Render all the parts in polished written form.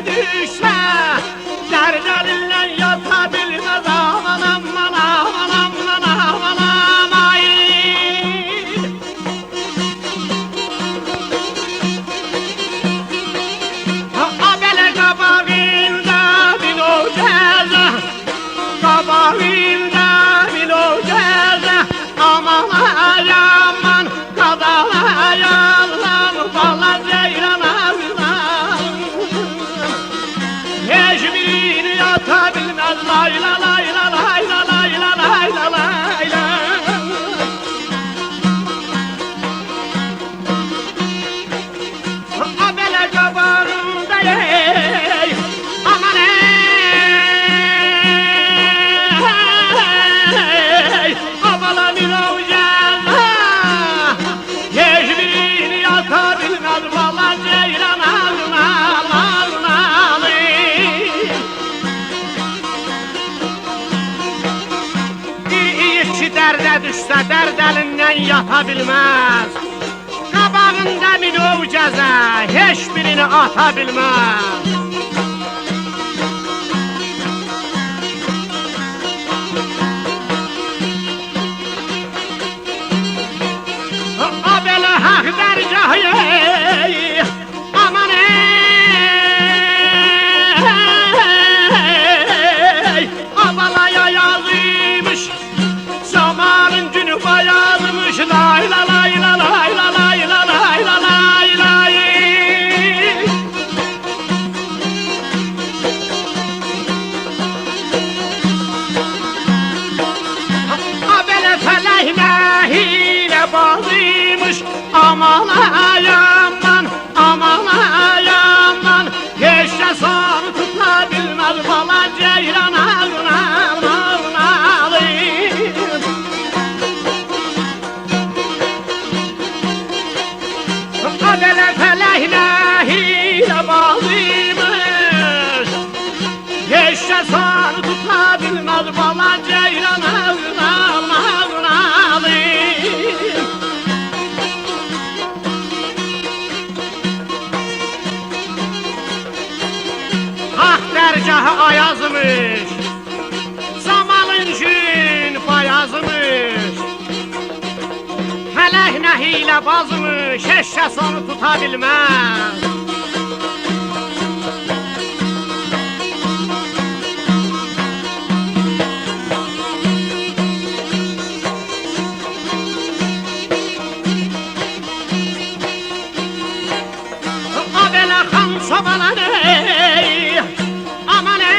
düşse derdelinden yatabilmez. Aman aman aman aman aman aman. Abele kabağında bin ocağız, kabağında bin ocağız. Aman ayaman kadalayanlar bala ceylan ağlar. Hiçbirini yatabilmez. Layla layla layla layla layla layla. Abele kabağında ey aman ey abala bir ovcağına. Hiçbirini yatabilmez. Bala ceylan ağlar. Derde düşse derdelinden yatabilmez. Kabağında minov ceza hiçbirini atabilmez. Abele hak dergahı aman ey abalaya yazıymış. Zamanın günü bayarmış. Layla layla layla layla layla layla. Abele felehine hile bağlıymış. Aman ayaman aman ayaman. Hiç de son tutabilmez. Bala ceylan ağlar. Abele felehine hile bağlıymış. Hiç de son tutabilmez. Bala ceylan ağlar. Hak dergahı ayazmış. Zamanın gün bayazmış. Felehine hile bazmış. Hiç de sonu tutabilmez. Abele kan sobalanı aman ey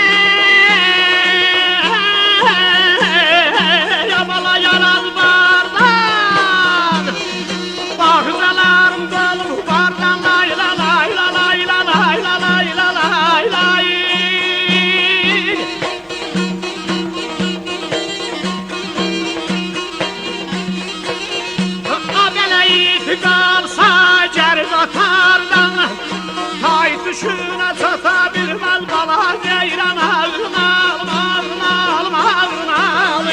abala yaraz bardan. Bahçelerim dolu bardan. Layla layla layla layla layla layla. Abele itikalsa geri atardan. Tay düşüne çatabilmez. Bala ceylan ağlar ağlar ağlar.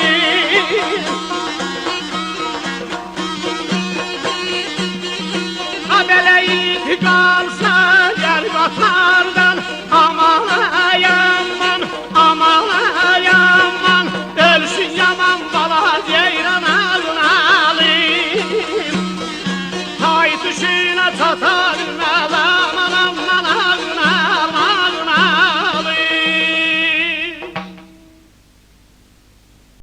Abele itikalsa